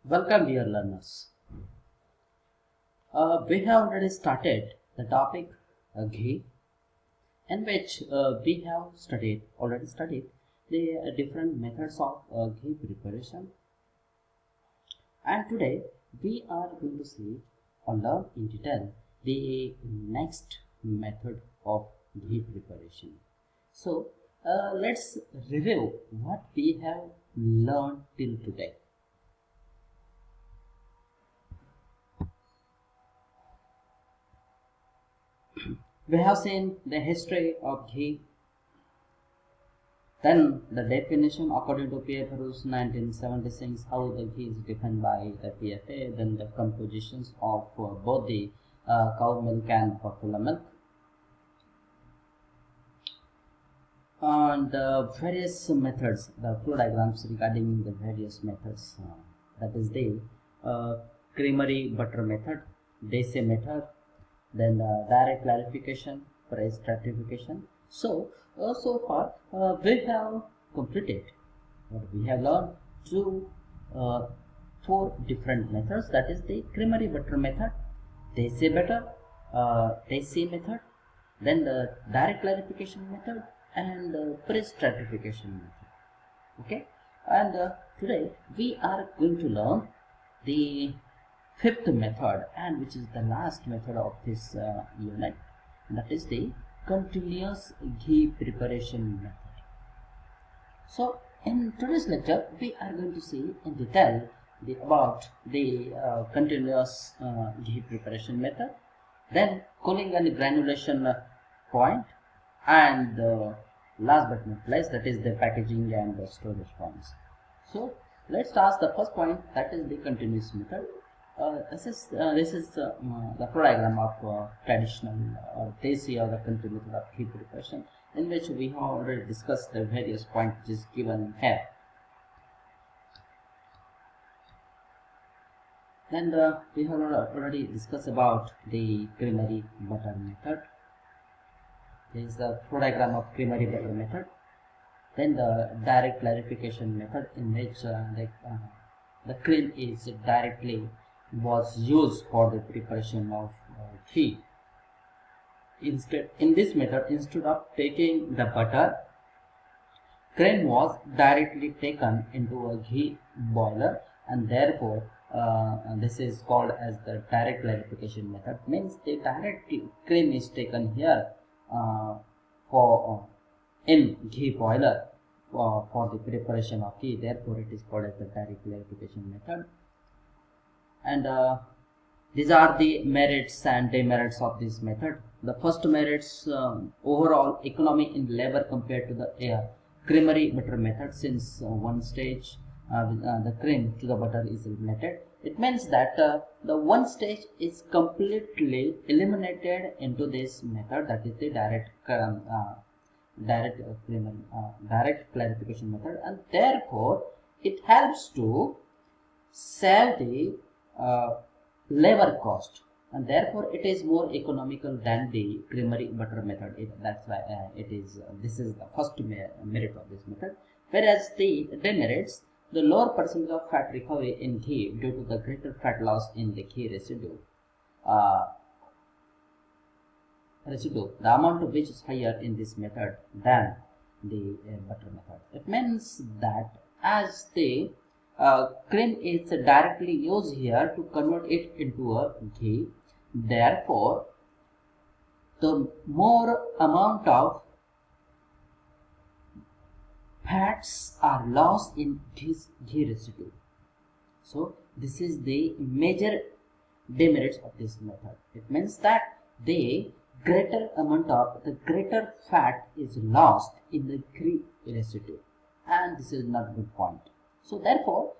Welcome, dear learners. We have already started the topic ghee, in which we have already studied the different methods of ghee preparation. And today we are going to see or learn in detail the next method of ghee preparation. So let's review what we have learned till today. We have seen the history of ghee, then the definition according to PFA rules 1976, how the ghee is defined by the PFA, then the compositions of both the cow milk and buffalo milk, and various methods, the flow diagrams regarding the various methods, that is the creamery butter method, Desi method, then the direct clarification, price stratification. So far we have completed what we have learned uh, four different methods, that is the creamery butter method, Desi butter, Desi method, then the direct clarification method, and price stratification method. Okay, and today we are going to learn the fifth method, and which is the last method of this unit, that is the continuous ghee preparation method. So in today's lecture we are going to see in detail about the continuous ghee preparation method, then cooling and granulation point, and last but not least, that is the packaging and the storage points. So let's start the first point, that is the continuous method. This is the flow diagram of traditional Desi or the country method of ghee preparation, in which we have already discussed the various points which is given here. And we have already discussed about the creamery butter method. This is the flow diagram of creamery butter method. Then the direct clarification method, in which the cream is directly was used for the preparation of ghee. Instead, in this method, instead of taking the butter, cream was directly taken into a ghee boiler, and therefore this is called as the direct clarification method. Means the direct cream is taken here for in ghee boiler for the preparation of ghee. Therefore, it is called as the direct clarification method. And these are the merits and demerits of this method. The first merits, overall economic in labor compared to the creamery butter method, since one stage the cream to the butter is eliminated. It means that the one stage is completely eliminated into this method, that is the direct clarification method, and therefore it helps to save the labor cost, and therefore it is more economical than the creamery butter method. That's why this is the first merit of this method. Whereas the demerits, the lower percentage of fat recovery in ghee due to the greater fat loss in the ghee residue, the amount of which is higher in this method than the butter method. It means that as the cream is directly used here to convert it into a ghee, therefore the more amount of fats are lost in this ghee residue. So this is the major demerits of this method. It means that the greater fat is lost in the ghee residue, and this is not a good point. So therefore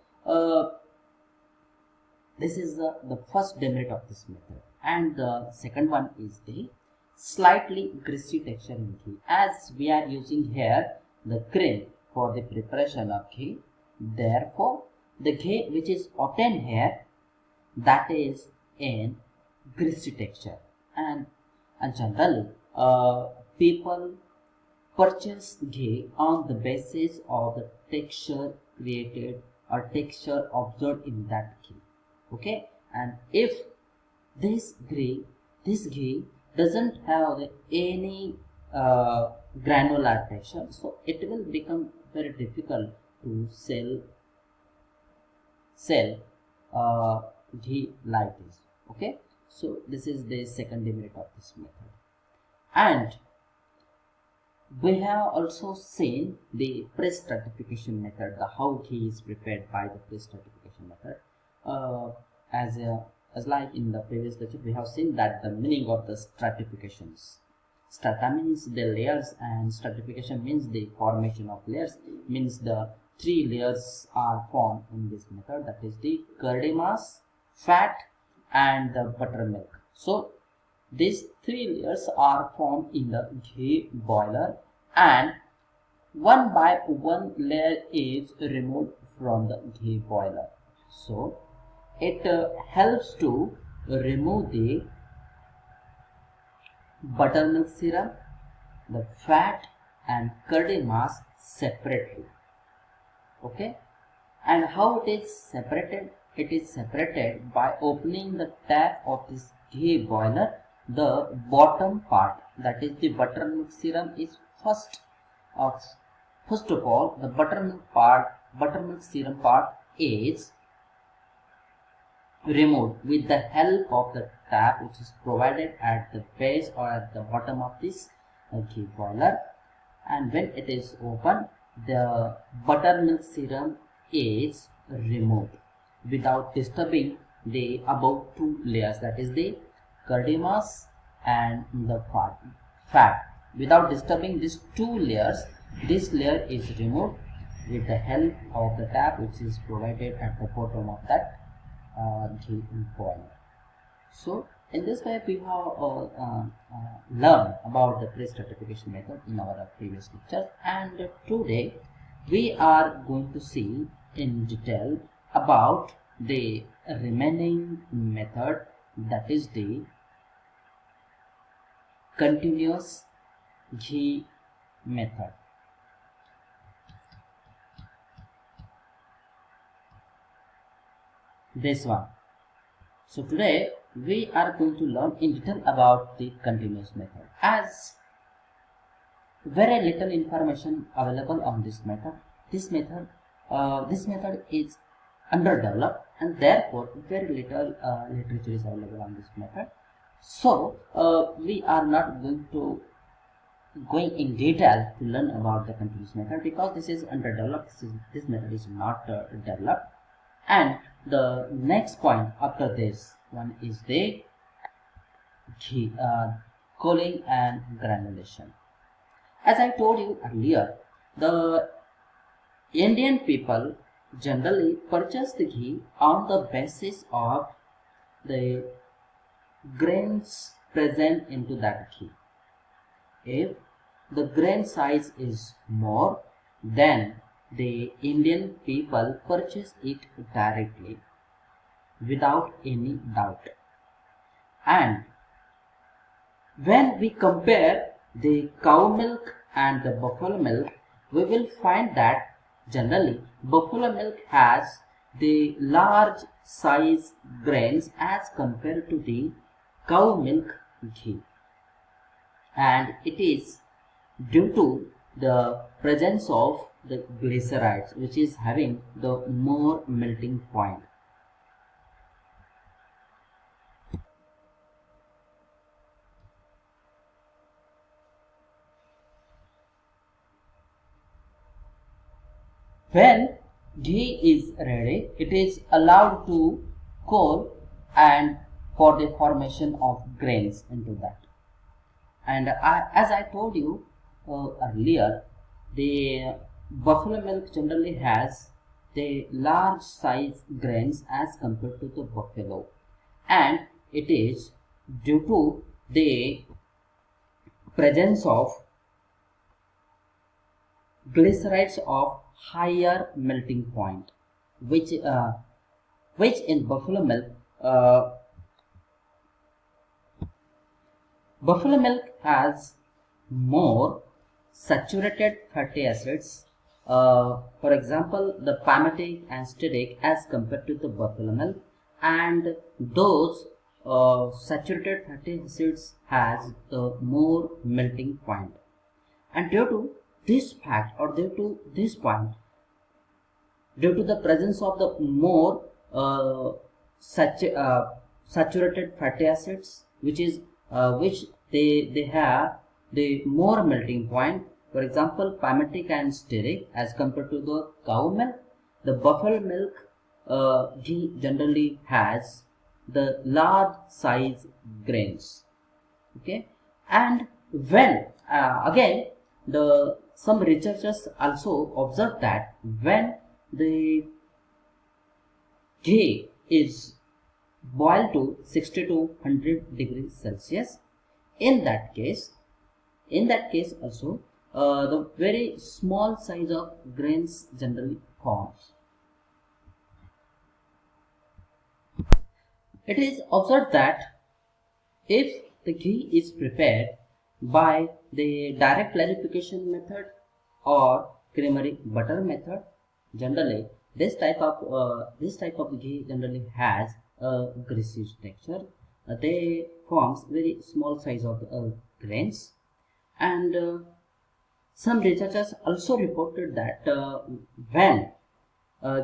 this is the first demerit of this method. And the second one is the slightly greasy texture in ghee. As we are using here the cream for the preparation of ghee, therefore the ghee which is obtained here, that is in greasy texture, and generally people purchase ghee on the basis of the texture created or texture observed in that ghee. Okay, and if this ghee doesn't have any granular texture, so it will become very difficult to sell ghee like this. Okay, so this is the second demerit of this method. And we have also seen the press stratification method, the how ghee is prepared by the press stratification method. As like in the previous lecture, we have seen that the meaning of the stratifications. Strata means the layers, and stratification means the formation of layers. Means the three layers are formed in this method, that is the curd mass, fat, and the buttermilk. So these three layers are formed in the ghee boiler, and one by one layer is removed from the ghee boiler. So it helps to remove the buttermilk syrup, the fat, and curd mass separately. Okay, and how it is separated? It is separated by opening the tap of this ghee boiler. The bottom part, that is the buttermilk syrup, is first of all the buttermilk syrup part is removed with the help of the tap which is provided at the base or at the bottom of this ghee boiler. And when it is open, the buttermilk syrup is removed without disturbing the above two layers, that is the curd mass and the fat. Without disturbing these two layers, this layer is removed with the help of the tap which is provided at the bottom of that ghee boiler. So in this way we have learned about the press stratification method in our previous lectures, and today we are going to see in detail about the remaining method, that is the continuous ghee method. This one. So today we are going to learn in detail about the continuous method, as very little information available on this method. This method is underdeveloped, and therefore very little literature is available on this method. So we are not going in detail to learn about the continuous method, because this is underdeveloped. This method is not developed. And the next point after this one is the ghee cooling and granulation. As I told you earlier, the Indian people generally purchase the ghee on the basis of the grains present into that ghee. If the grain size is more, then the Indian people purchase it directly without any doubt. And when we compare the cow milk and the buffalo milk, we will find that generally buffalo milk has the large size grains as compared to the cow milk ghee, and it is due to the presence of the glycerides, which is having the more melting point. When ghee is ready, it is allowed to cool and for the formation of grains into that. And as I told you earlier, the buffalo milk generally has the large size grains as compared to the buffalo, and it is due to the presence of glycerides of higher melting point, which in buffalo milk has more saturated fatty acids For example, the palmitic and stearic as compared to the buffalo milk, and those saturated fatty acids has the more melting point. And due to this fact, or due to this point, due to the presence of the more saturated fatty acids, which they have the more melting point. For example, palmitic and stearic as compared to the cow milk, the buffalo milk ghee generally has the large size grains. Okay, and when again the some researchers also observed that when the ghee is boiled to 60 to 100 degrees Celsius, in that case also the very small size of grains generally forms. It is observed that if the ghee is prepared by the direct clarification method or creamery butter method, generally this type of ghee generally has a greasy texture. They forms very small size of grains, and some researchers also reported that when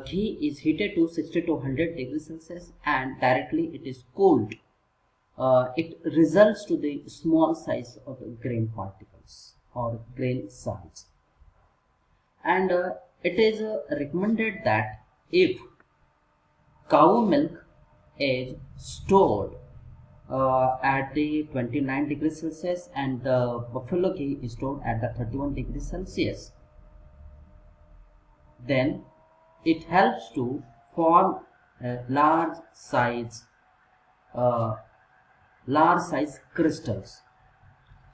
ghee is heated to 60 to 100 degrees Celsius and directly it is cooled, it results to the small size of the grain particles or grain size. And it is recommended that if cow milk is stored at the 29 degrees Celsius and the buffalo ghee is stored at the 31 degrees Celsius, then it helps to form a large size crystals.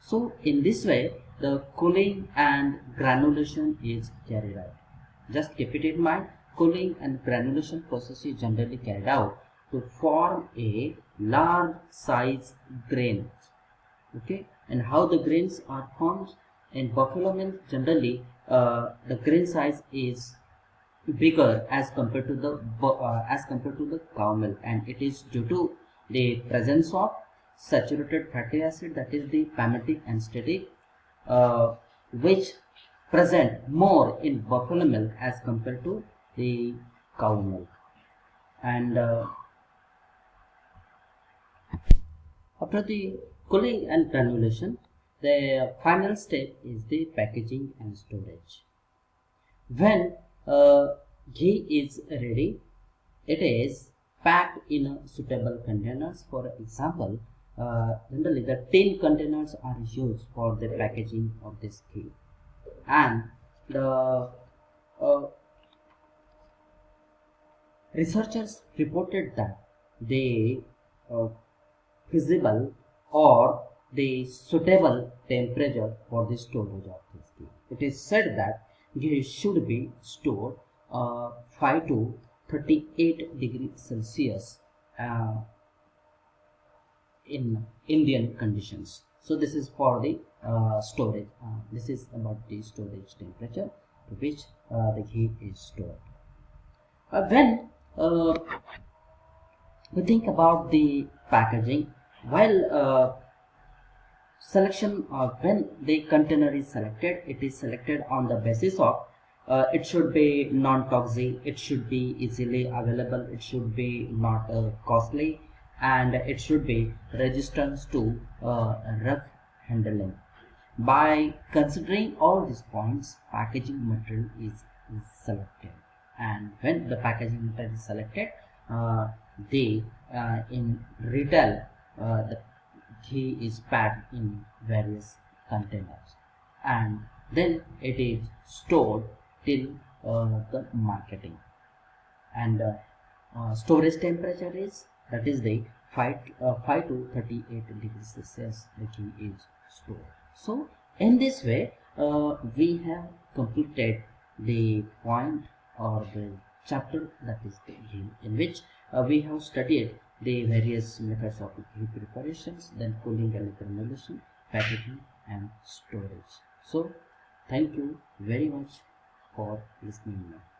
So in this way the cooling and granulation is carried out. Just keep it in mind, cooling and granulation process is generally carried out to form a large size grain. Okay, and how the grains are formed in buffalo milk, generally the grain size is bigger as compared to the cow milk, and it is due to the presence of saturated fatty acid, that is the palmitic and stearic, which present more in buffalo milk as compared to the cow milk. And after the cooling and granulation, the final step is the packaging and storage. When ghee is ready, it is packed in a suitable containers. For example, generally the tin containers are used for the packaging of this ghee, and the researchers reported that the feasible or the suitable temperature for the storage of this ghee. It is said that ghee should be stored 5 to 38 degrees Celsius in Indian conditions. So this is for the storage. This is about the storage temperature to which the ghee is stored. When we think about the packaging, while selection when the container is selected, it is selected on the basis of it should be non-toxic, it should be easily available, it should be not costly, and it should be resistant to rough handling. By considering all these points, packaging material is selected, and when the packaging material is selected, in retail the ghee is packed in various containers, and then it is stored till the marketing. And storage temperature is, that is the 5 to 38 degrees Celsius the ghee is stored. So in this way we have completed the point or the chapter, that is the ghee, in which we have studied the various methods of ghee preparations, then cooling and granulation, packaging and storage. So thank you very much for listening me.